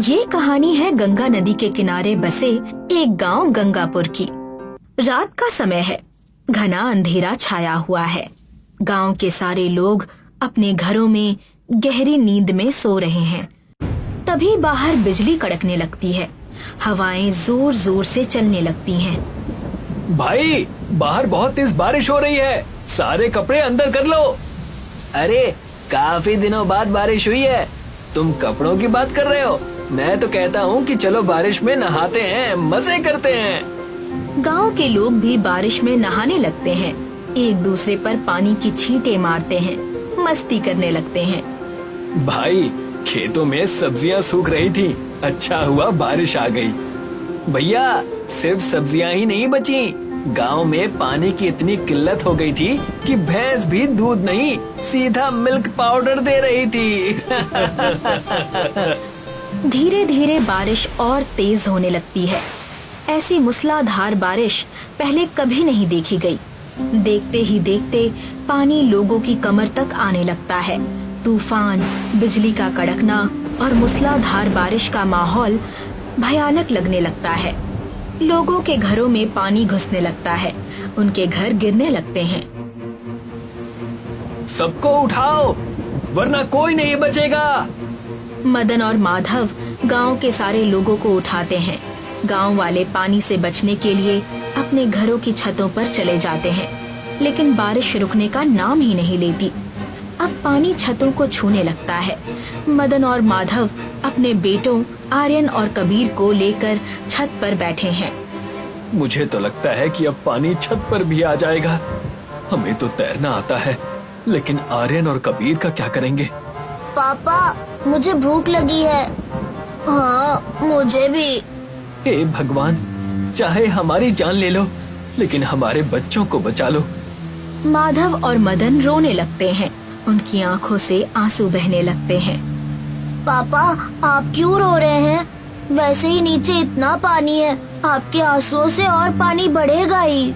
ये कहानी है गंगा नदी के किनारे बसे एक गांव गंगापुर की। रात का समय है, घना अंधेरा छाया हुआ है। गांव के सारे लोग अपने घरों में गहरी नींद में सो रहे हैं। तभी बाहर बिजली कड़कने लगती है, हवाएं जोर जोर से चलने लगती हैं। भाई, बाहर बहुत तेज बारिश हो रही है, सारे कपड़े अंदर कर लो। अरे, काफी दिनों बाद बारिश हुई है, तुम कपड़ों की बात कर रहे हो? मैं तो कहता हूँ कि चलो बारिश में नहाते हैं, मजे करते हैं। गांव के लोग भी बारिश में नहाने लगते हैं, एक दूसरे पर पानी की छींटे मारते हैं, मस्ती करने लगते हैं। भाई, खेतों में सब्जियां सूख रही थी, अच्छा हुआ बारिश आ गई। भैया, सिर्फ सब्जियां ही नहीं बची, गांव में पानी की इतनी किल्लत हो गई थी कि भैंस भी दूध नहीं, सीधा मिल्क पाउडर दे रही थी। धीरे धीरे बारिश और तेज होने लगती है। ऐसी मूसलाधार बारिश पहले कभी नहीं देखी गई। देखते ही देखते पानी लोगों की कमर तक आने लगता है। तूफान, बिजली का कड़कना और मूसलाधार बारिश का माहौल भयानक लगने लगता है। लोगों के घरों में पानी घुसने लगता है, उनके घर गिरने लगते हैं। सबको उठाओ, वरना कोई नहीं बचेगा। मदन और माधव गांव के सारे लोगों को उठाते हैं। गांव वाले पानी से बचने के लिए अपने घरों की छतों पर चले जाते हैं, लेकिन बारिश रुकने का नाम ही नहीं लेती। अब पानी छतों को छूने लगता है। मदन और माधव अपने बेटों आर्यन और कबीर को लेकर छत पर बैठे हैं। मुझे तो लगता है कि अब पानी छत पर भी आ जाएगा। हमें तो तैरना आता है, लेकिन आर्यन और कबीर का क्या करेंगे? पापा, मुझे भूख लगी है। हाँ, मुझे भी। हे भगवान, चाहे हमारी जान ले लो, लेकिन हमारे बच्चों को बचा लो। माधव और मदन रोने लगते हैं, उनकी आंखों से आंसू बहने लगते हैं। पापा, आप क्यों रो रहे हैं? वैसे ही नीचे इतना पानी है, आपके आंसुओं से और पानी बढ़ेगा ही।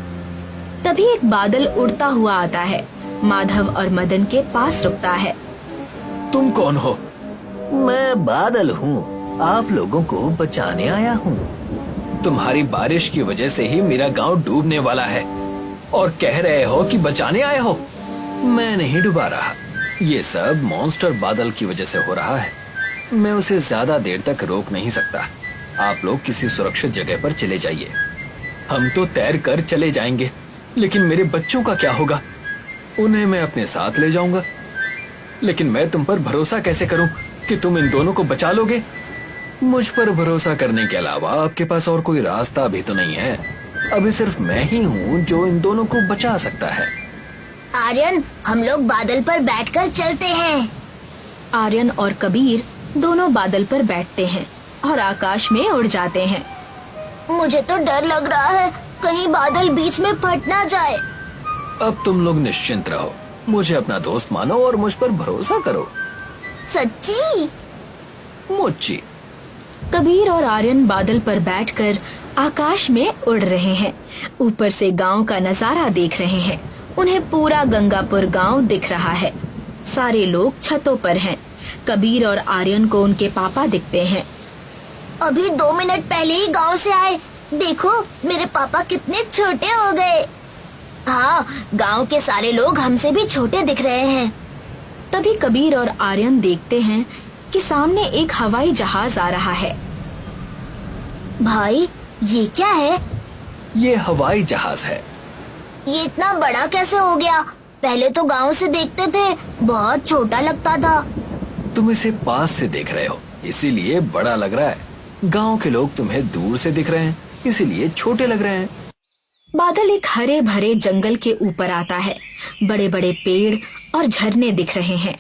तभी एक बादल उड़ता हुआ आता है, माधव और मदन के पास रुकता है। तुम कौन हो? मैं बादल हूँ, आप लोगों को बचाने आया हूँ। तुम्हारी बारिश की वजह से ही मेरा गांव डूबने वाला है, और कह रहे हो कि बचाने आए हो? मैं नहीं डूबा रहा, ये सब मॉन्स्टर बादल की वजह से हो रहा है। मैं उसे ज्यादा देर तक रोक नहीं सकता। आप लोग किसी सुरक्षित जगह पर चले जाइए। हम तो तैर कर चले जाएंगे, लेकिन मेरे बच्चों का क्या होगा? उन्हें मैं अपने साथ ले जाऊंगा, लेकिन मैं तुम पर भरोसा कैसे करूं कि तुम इन दोनों को बचा लोगे? मुझ पर भरोसा करने के अलावा आपके पास और कोई रास्ता भी तो नहीं है। अभी सिर्फ मैं ही हूँ जो इन दोनों को बचा सकता है। आर्यन, हम लोग बादल पर बैठकर चलते हैं। आर्यन और कबीर दोनों बादल पर बैठते हैं और आकाश में उड़ जाते हैं। मुझे तो डर लग रहा है, कहीं बादल बीच में फट ना जाए। अब तुम लोग निश्चिंत रहो, मुझे अपना दोस्त मानो और मुझ पर भरोसा करो। सच्ची? मुच्ची। कबीर और आर्यन बादल पर बैठकर आकाश में उड़ रहे हैं, ऊपर से गांव का नजारा देख रहे हैं। उन्हें पूरा गंगापुर गांव दिख रहा है। सारे लोग छतों पर हैं। कबीर और आर्यन को उनके पापा दिखते हैं। अभी 2 मिनट पहले ही गांव से आए, देखो मेरे पापा कितने छोटे हो गए। हाँ, गांव के सारे लोग हमसे भी छोटे दिख रहे हैं। तभी कबीर और आर्यन देखते हैं कि सामने एक हवाई जहाज आ रहा है। भाई, ये क्या है? ये हवाई जहाज है। ये इतना बड़ा कैसे हो गया? पहले तो गांव से देखते थे, बहुत छोटा लगता था। तुम इसे पास से देख रहे हो, इसीलिए बड़ा लग रहा है। गांव के लोग तुम्हें दूर से दिख रहे हैं, इसीलिए छोटे लग रहे हैं। बादल एक हरे भरे जंगल के ऊपर आता है। बड़े बड़े पेड़ और झरने दिख रहे हैं।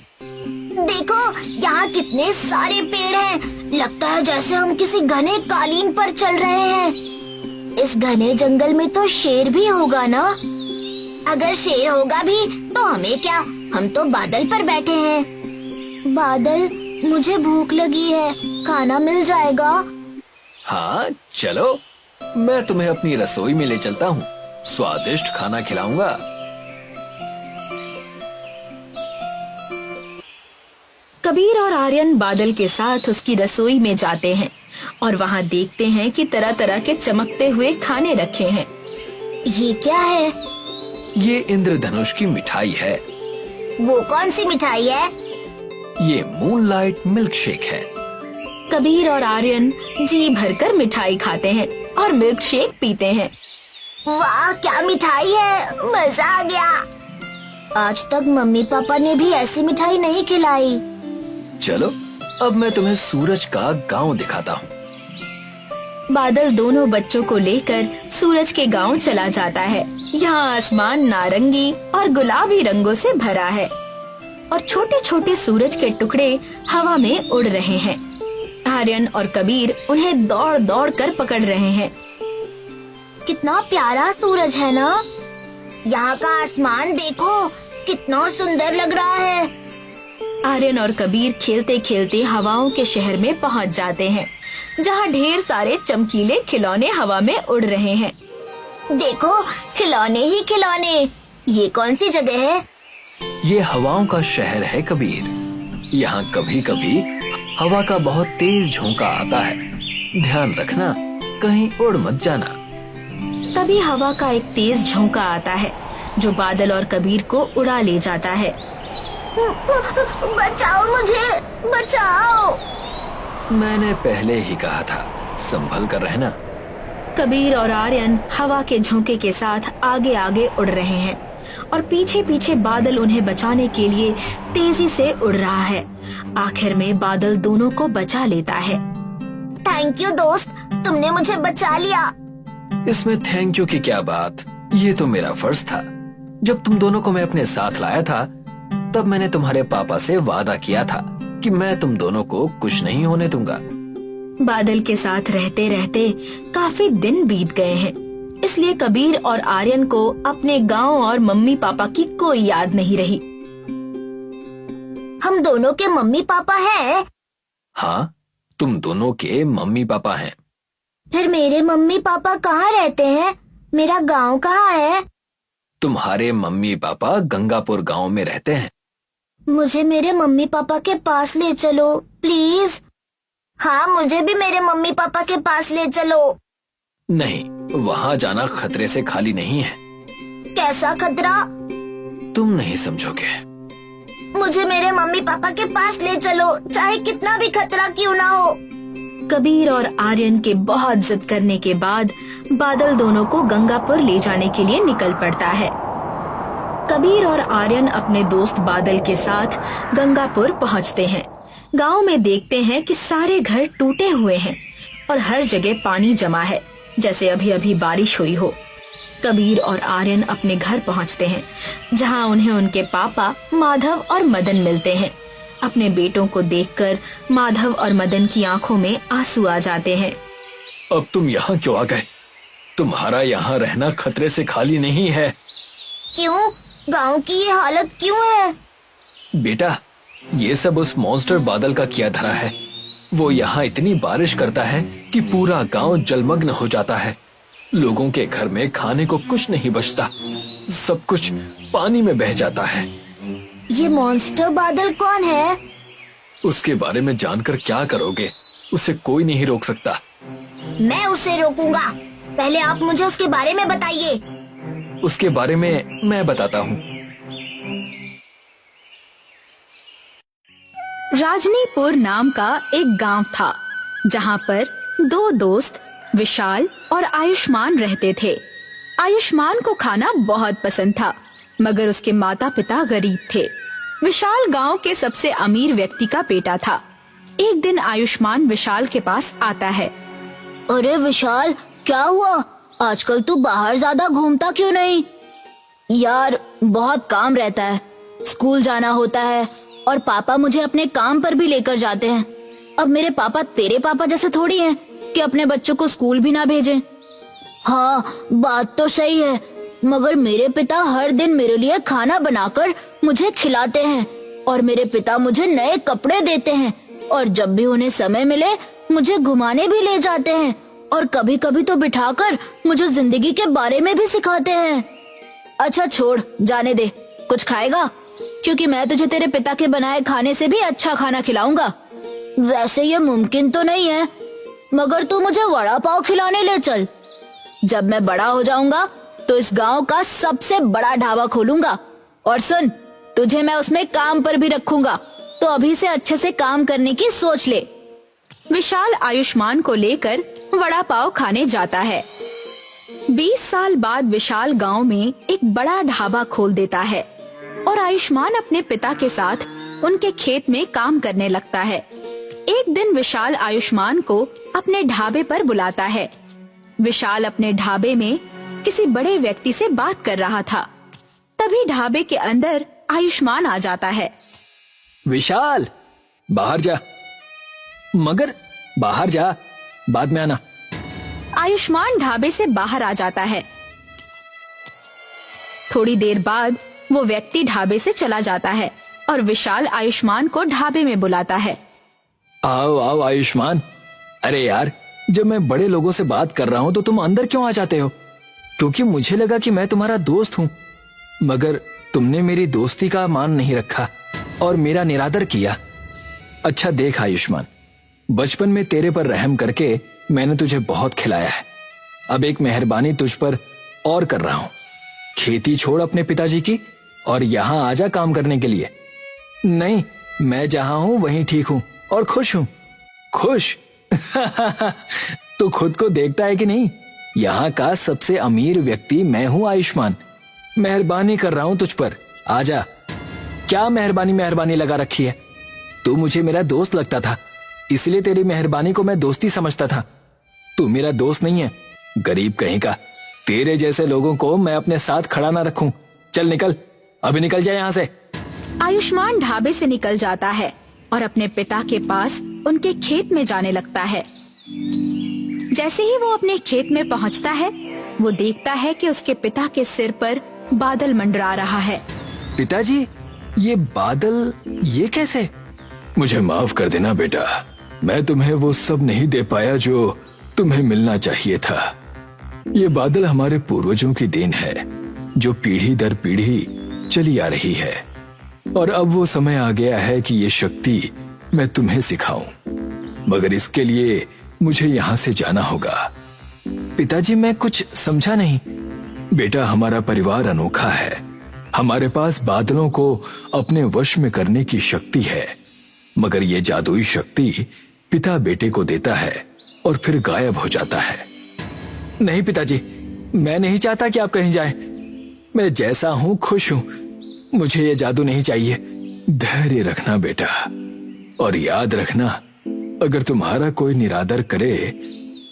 देखो, यहाँ कितने सारे पेड़ हैं। लगता है जैसे हम किसी घने कालीन पर चल रहे हैं। इस घने जंगल में तो शेर भी होगा ना? अगर शेर होगा भी तो हमें क्या, हम तो बादल पर बैठे हैं। बादल, मुझे भूख लगी है, खाना मिल जाएगा? हाँ, चलो, मैं तुम्हें अपनी रसोई में ले चलता हूँ, स्वादिष्ट खाना खिलाऊंगा। कबीर और आर्यन बादल के साथ उसकी रसोई में जाते हैं और वहाँ देखते हैं कि तरह तरह के चमकते हुए खाने रखे हैं। ये क्या है? ये इंद्रधनुष की मिठाई है। वो कौन सी मिठाई है? ये मूनलाइट मिल्क शेक है। कबीर और आर्यन जी भरकर मिठाई खाते हैं और मिल्क शेक पीते हैं। वाह, क्या मिठाई है, मजा आ गया। आज तक मम्मी पापा ने भी ऐसी मिठाई नहीं खिलाई। चलो अब मैं तुम्हें सूरज का गांव दिखाता हूँ। बादल दोनों बच्चों को लेकर सूरज के गांव चला जाता है। यहाँ आसमान नारंगी और गुलाबी रंगों से भरा है और छोटे छोटे सूरज के टुकड़े हवा में उड़ रहे हैं। आर्यन और कबीर उन्हें दौड़ दौड़ कर पकड़ रहे हैं। कितना प्यारा सूरज है ना। यहाँ का आसमान देखो, कितना सुंदर लग रहा है। आर्यन और कबीर खेलते खेलते हवाओं के शहर में पहुँच जाते हैं, जहाँ ढेर सारे चमकीले खिलौने हवा में उड़ रहे हैं। देखो, खिलौने ही खिलौने। ये कौन सी जगह है? ये हवाओं का शहर है कबीर। यहाँ कभी कभी हवा का बहुत तेज झोंका आता है। ध्यान रखना, कहीं उड़ मत जाना। तभी हवा का एक तेज झोंका आता है जो बादल और कबीर को उड़ा ले जाता है। बचाओ मुझे, बचाओ। मैंने पहले ही कहा था, संभल कर रहना। कबीर और आर्यन हवा के झोंके के साथ आगे आगे उड़ रहे हैं और पीछे पीछे बादल उन्हें बचाने के लिए तेजी से उड़ रहा है। आखिर में बादल दोनों को बचा लेता है। थैंक यू दोस्त, तुमने मुझे बचा लिया। इसमें थैंक यू की क्या बात, ये तो मेरा फर्ज था। जब तुम दोनों को मैं अपने साथ लाया था, तब मैंने तुम्हारे पापा से वादा किया था कि मैं तुम दोनों को कुछ नहीं होने दूंगा। बादल के साथ रहते रहते काफी दिन बीत गए हैं, इसलिए कबीर और आर्यन को अपने गांव और मम्मी पापा की कोई याद नहीं रही। हम दोनों के मम्मी पापा हैं? हाँ, तुम दोनों के मम्मी पापा हैं। फिर मेरे मम्मी पापा कहाँ रहते हैं? मेरा गांव कहाँ है? तुम्हारे मम्मी पापा गंगापुर गांव में रहते हैं। मुझे मेरे मम्मी पापा के पास ले चलो प्लीज। हाँ, मुझे भी मेरे मम्मी पापा के पास ले चलो। नहीं, वहाँ जाना खतरे से खाली नहीं है। कैसा खतरा? तुम नहीं समझोगे। मुझे मेरे मम्मी पापा के पास ले चलो, चाहे कितना भी खतरा क्यों ना हो। कबीर और आर्यन के बहुत जिद करने के बाद बादल दोनों को गंगापुर ले जाने के लिए निकल पड़ता है। कबीर और आर्यन अपने दोस्त बादल के साथ गंगापुर पहुंचते हैं। गांव में देखते हैं कि सारे घर टूटे हुए हैं और हर जगह पानी जमा है, जैसे अभी अभी बारिश हुई हो। कबीर और आर्यन अपने घर पहुंचते हैं, जहां उन्हें उनके पापा माधव और मदन मिलते हैं। अपने बेटों को देखकर माधव और मदन की आंखों में आंसू आ जाते हैं। अब तुम यहाँ क्यों आ गए? तुम्हारा यहाँ रहना खतरे से खाली नहीं है। क्यों? गांव की ये हालत क्यों है? बेटा, ये सब उस मॉन्स्टर बादल का किया धरा है। वो यहाँ इतनी बारिश करता है कि पूरा गांव जलमग्न हो जाता है। लोगों के घर में खाने को कुछ नहीं बचता, सब कुछ पानी में बह जाता है। ये मॉन्स्टर बादल कौन है? उसके बारे में जानकर क्या करोगे? उसे कोई नहीं रोक सकता। मैं उसे रोकूंगा। पहले आप मुझे उसके बारे में बताइए। उसके बारे में मैं बताता हूँ। राजनीपुर नाम का एक गांव था, जहां पर दो दोस्त विशाल और आयुष्मान रहते थे। आयुष्मान को खाना बहुत पसंद था, मगर उसके माता पिता गरीब थे। विशाल गांव के सबसे अमीर व्यक्ति का बेटा था। एक दिन आयुष्मान विशाल के पास आता है। अरे विशाल, क्या हुआ? आजकल तू बाहर ज्यादा घूमता क्यों नहीं? यार, बहुत काम रहता है, स्कूल जाना होता है और पापा मुझे अपने काम पर भी लेकर जाते हैं। अब मेरे पापा तेरे पापा जैसे थोड़ी हैं कि अपने बच्चों को स्कूल भी ना भेजें। हाँ, बात तो सही है, मगर मेरे पिता हर दिन मेरे लिए खाना बनाकर मुझे खिलाते हैं और मेरे पिता मुझे नए कपड़े देते हैं और जब भी उन्हें समय मिले मुझे घुमाने भी ले जाते हैं और कभी कभी तो बिठाकर मुझे जिंदगी के बारे में भी सिखाते हैं। अच्छा छोड़, जाने दे। कुछ खाएगा? क्योंकि मैं तुझे तेरे पिता के बनाए खाने से भी अच्छा खाना खिलाऊंगा। वैसे ये मुमकिन तो नहीं है, मगर तू मुझे वड़ा पाव खिलाने ले चल। जब मैं बड़ा हो जाऊंगा तो इस गांव का सबसे बड़ा ढाबा खोलूंगा। और सुन, तुझे मैं उसमें काम पर भी रखूंगा, तो अभी से अच्छे से काम करने की सोच ले। विशाल आयुष्मान को लेकर वड़ा पाव खाने जाता है। 20 साल बाद विशाल गांव में एक बड़ा ढाबा खोल देता है और आयुष्मान अपने पिता के साथ उनके खेत में काम करने लगता है। एक दिन विशाल आयुष्मान को अपने ढाबे पर बुलाता है। विशाल अपने ढाबे में किसी बड़े व्यक्ति से बात कर रहा था। तभी ढाबे के अंदर आयुष्मान आ जाता है। विशाल, बाहर जा। मगर बाहर जा, बाद में आना। आयुष्मान ढाबे से बाहर आ जाता है। थोड़ी देर बाद वो व्यक्ति ढाबे से चला जाता है और विशाल आयुष्मान को ढाबे में बुलाता है। आओ आओ आयुष्मान। अरे यार, जब मैं बड़े लोगों से बात कर रहा हूँ तो तुम अंदर क्यों आ जाते हो? क्योंकि मुझे लगा कि मैं तुम्हारा दोस्त हूँ, मगर तुमने मेरी दोस्ती का मान नहीं रखा और मेरा निरादर किया। अच्छा देख आयुष्मान, बचपन में तेरे पर रहम करके मैंने तुझे बहुत खिलाया है। अब एक मेहरबानी तुझ पर और कर रहा हूँ। खेती छोड़ अपने पिताजी की और यहाँ आजा काम करने के लिए। नहीं, मैं जहाँ हूँ वहीं ठीक हूँ और खुश हूँ। खुश? तो खुद को देखता है कि नहीं? यहाँ का सबसे अमीर व्यक्ति मैं हूँ आयुष्मान। मेहरबानी कर रहा हूँ तुझ पर, आजा। क्या मेहरबानी मेहरबानी लगा रखी है? तू मुझे मेरा दोस्त लगता था, इसलिए तेरी मेहरबानी को मैं दोस्ती समझता था। तू मेरा दोस्त नहीं है, गरीब कहीं का। तेरे जैसे लोगों को मैं अपने साथ खड़ा ना रखूं। चल निकल, अभी निकल जाए यहाँ से। आयुष्मान ढाबे से निकल जाता है और अपने पिता के पास उनके खेत में जाने लगता है। जैसे ही वो अपने खेत में पहुंचता है, वो देखता है कि उसके पिता के सिर पर बादल मंडरा रहा है। पिताजी, ये बादल ये कैसे? मुझे माफ कर देना बेटा, मैं तुम्हें वो सब नहीं दे पाया जो तुम्हें मिलना चाहिए था। ये बादल हमारे पूर्वजों की देन है, जो पीढ़ी दर पीढ़ी चली आ रही है। और अब वो समय आ गया है कि ये शक्ति मैं तुम्हें सिखाऊं, मगर इसके लिए मुझे यहाँ से जाना होगा। पिताजी, मैं कुछ समझा नहीं। बेटा, हमारा परिवार अनोखा है। हमारे पास बादलों को अपने वश में करने की शक्ति है, मगर ये जादुई शक्ति पिता बेटे को देता है और फिर गायब हो जाता है। नहीं पिताजी, मैं नहीं चाहता कि आप कहीं जाएं। मैं जैसा हूं खुश हूं, मुझे ये जादू नहीं चाहिए। धैर्य रखना बेटा, और याद रखना, अगर तुम्हारा कोई निरादर करे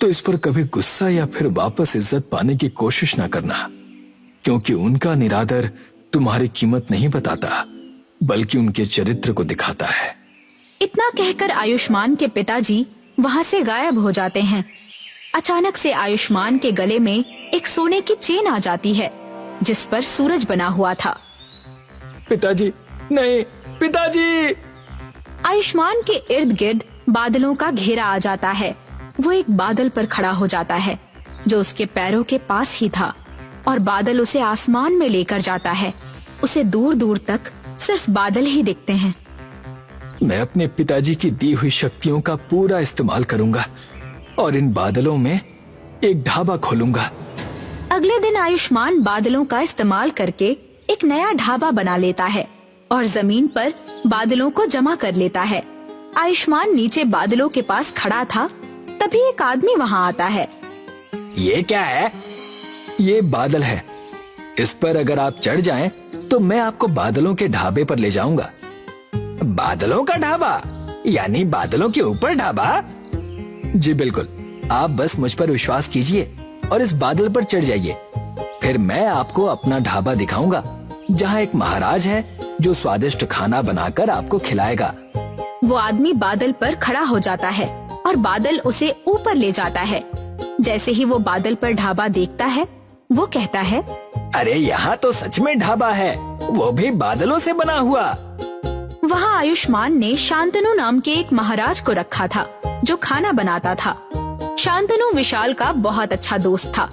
तो इस पर कभी गुस्सा या फिर वापस इज्जत पाने की कोशिश ना करना, क्योंकि उनका निरादर तुम्हारी कीमत नहीं बताता, बल्कि उनके चरित्र को दिखाता है। इतना कहकर आयुष्मान के पिताजी वहाँ से गायब हो जाते हैं। अचानक से आयुष्मान के गले में एक सोने की चेन आ जाती है, जिस पर सूरज बना हुआ था। पिताजी, नहीं पिताजी! आयुष्मान के इर्द गिर्द बादलों का घेरा आ जाता है। वो एक बादल पर खड़ा हो जाता है, जो उसके पैरों के पास ही था, और बादल उसे आसमान में लेकर जाता है। उसे दूर दूर तक सिर्फ बादल ही दिखते हैं। मैं अपने पिताजी की दी हुई शक्तियों का पूरा इस्तेमाल करूंगा और इन बादलों में एक ढाबा खोलूंगा। अगले दिन आयुष्मान बादलों का इस्तेमाल करके एक नया ढाबा बना लेता है और जमीन पर बादलों को जमा कर लेता है। आयुष्मान नीचे बादलों के पास खड़ा था, तभी एक आदमी वहाँ आता है। ये क्या है? ये बादल है। इस पर अगर आप चढ़ जाएं, तो मैं आपको बादलों के ढाबे पर ले जाऊंगा। बादलों का ढाबा? यानी बादलों के ऊपर ढाबा? जी बिल्कुल। आप बस मुझ पर विश्वास कीजिए और इस बादल पर चढ़ जाइए। फिर मैं आपको अपना ढाबा दिखाऊंगा, जहाँ एक महाराज है जो स्वादिष्ट खाना बनाकर आपको खिलाएगा। वो आदमी बादल पर खड़ा हो जाता है और बादल उसे ऊपर ले जाता है। जैसे ही वो बादल पर ढाबा देखता है, वो कहता है, अरे यहाँ तो सच में ढाबा है, वो भी बादलों से बना हुआ। वहाँ आयुष्मान ने शांतनु नाम के एक महाराज को रखा था, जो खाना बनाता था। शांतनु विशाल का बहुत अच्छा दोस्त था,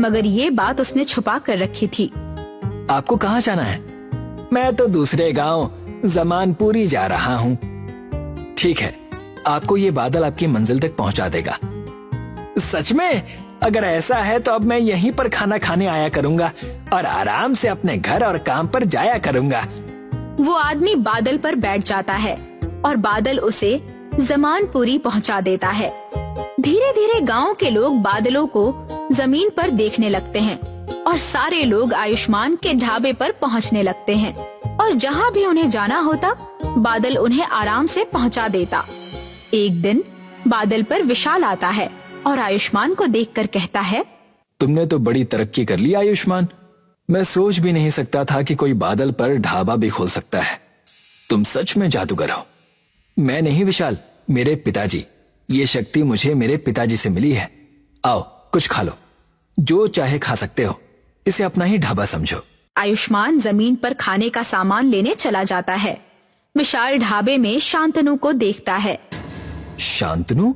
मगर ये बात उसने छुपा कर रखी थी। आपको कहाँ जाना है? मैं तो दूसरे गांव जमानपुरी जा रहा हूँ। ठीक है, आपको ये बादल आपकी मंजिल तक पहुंचा देगा। सच में? अगर ऐसा है तो अब मैं यहीं पर खाना खाने आया करूंगा और आराम से अपने घर और काम पर जाया करूंगा। वो आदमी बादल पर बैठ जाता है और बादल उसे जमानपुरी पहुंचा देता है। धीरे धीरे गांव के लोग बादलों को जमीन पर देखने लगते हैं और सारे लोग आयुष्मान के ढाबे पर पहुंचने लगते हैं और जहां भी उन्हें जाना होता बादल उन्हें आराम से पहुंचा देता। एक दिन बादल पर विशाल आता है और आयुष्मान को देखकर कहता है, तुमने तो बड़ी तरक्की कर ली आयुष्मान। मैं सोच भी नहीं सकता था कि कोई बादल पर ढाबा भी खोल सकता है। तुम सच में जादूगर हो। मैं नहीं विशाल, मेरे पिताजी। ये शक्ति मुझे मेरे पिताजी से मिली है। आओ कुछ खा लो, जो चाहे खा सकते हो। इसे अपना ही ढाबा समझो। आयुष्मान जमीन पर खाने का सामान लेने चला जाता है। विशाल ढाबे में शांतनु को देखता है। शांतनु,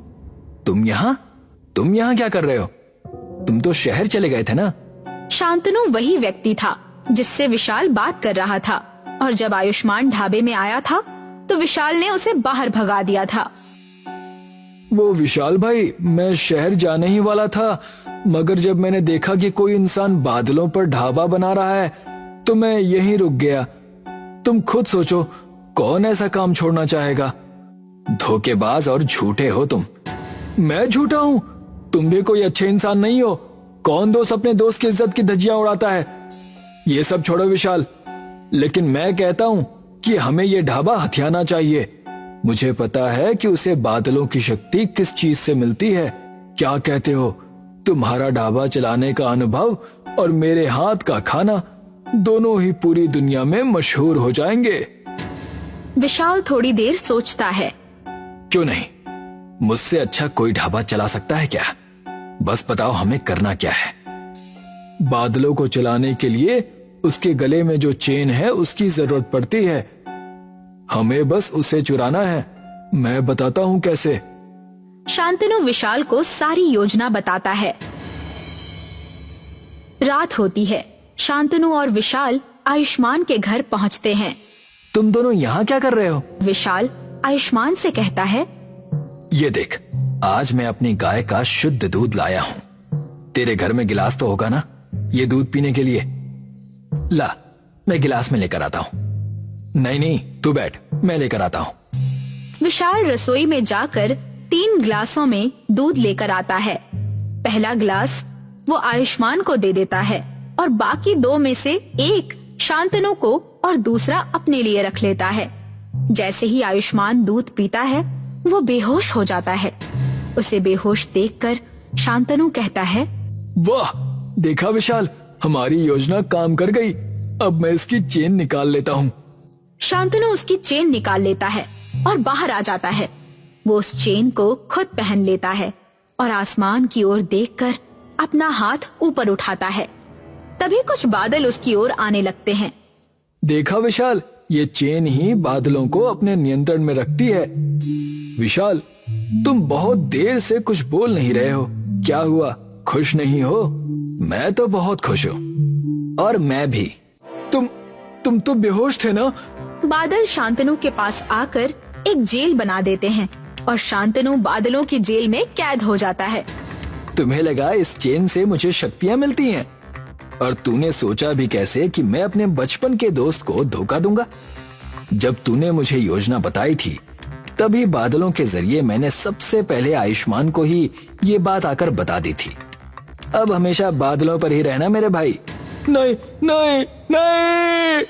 तुम यहाँ क्या कर रहे हो? तुम तो शहर चले गए थे ना? शांतनु वही व्यक्ति था जिससे विशाल बात कर रहा था और जब आयुष्मान ढाबे में आया था तो विशाल ने उसे बाहर भगा दिया था। वो विशाल भाई, मैं शहर जाने ही वाला था, मगर जब मैंने देखा कि कोई इंसान बादलों पर ढाबा बना रहा है तो मैं यहीं रुक गया। तुम खुद सोचो, कौन ऐसा काम छोड़ना चाहेगा? धोखेबाज और झूठे हो तुम। मैं झूठा हूँ? तुम भी कोई अच्छे इंसान नहीं हो। कौन दोस्त अपने दोस्त की इज्जत की धज्जियां उड़ाता है? ये सब छोड़ो विशाल, लेकिन मैं कहता हूँ कि हमें ये ढाबा हथियाना चाहिए। मुझे पता है कि उसे बादलों की शक्ति किस चीज से मिलती है। क्या कहते हो? तुम्हारा ढाबा चलाने का अनुभव और मेरे हाथ का खाना दोनों ही पूरी दुनिया में मशहूर हो जाएंगे। विशाल थोड़ी देर सोचता है। क्यों नहीं, मुझसे अच्छा कोई ढाबा चला सकता है क्या? बस बताओ हमें करना क्या है। बादलों को चलाने के लिए उसके गले में जो चेन है उसकी जरूरत पड़ती है। हमें बस उसे चुराना है। मैं बताता हूँ कैसे। शांतनु विशाल को सारी योजना बताता है। रात होती है। शांतनु और विशाल आयुष्मान के घर पहुँचते हैं। तुम दोनों यहाँ क्या कर रहे हो? विशाल आयुष्मान से कहता है, ये देख, आज मैं अपनी गाय का शुद्ध दूध लाया हूँ। तेरे घर में गिलास तो होगा ना ये दूध पीने के लिए? ला, मैं गिलास में लेकर आता हूँ। नहीं, तू बैठ, मैं लेकर आता हूँ। विशाल रसोई में जाकर 3 गिलासों में दूध लेकर आता है। पहला गिलास वो आयुष्मान को दे देता है और बाकी 2 में से एक शांतनु को और दूसरा अपने लिए रख लेता है। जैसे ही आयुष्मान दूध पीता है वो बेहोश हो जाता है। उसे बेहोश देखकर शांतनु कहता है, वाह, देखा विशाल, हमारी योजना काम कर गई। अब मैं इसकी चेन निकाल लेता हूँ। शांतनु उसकी चेन निकाल लेता है और बाहर आ जाता है। वो उस चेन को खुद पहन लेता है और आसमान की ओर देखकर अपना हाथ ऊपर उठाता है। तभी कुछ बादल उसकी ओर आने लगते हैं। देखा विशाल, ये चेन ही बादलों को अपने नियंत्रण में रखती है। विशाल, तुम बहुत देर से कुछ बोल नहीं रहे हो। क्या हुआ, खुश नहीं हो? मैं तो बहुत खुश हूँ। और मैं भी। तुम तो बेहोश थे ना? बादल शांतनु के पास आकर एक जेल बना देते हैं और शांतनु बादलों की जेल में कैद हो जाता है। तुम्हें लगा इस चेन से मुझे शक्तियाँ मिलती हैं? और तूने सोचा भी कैसे कि मैं अपने बचपन के दोस्त को धोखा दूंगा? जब तूने मुझे योजना बताई थी तभी बादलों के जरिए मैंने सबसे पहले आयुष्मान को ही ये बात आकर बता दी थी। अब हमेशा बादलों पर ही रहना मेरे भाई। नहीं नहीं नहीं।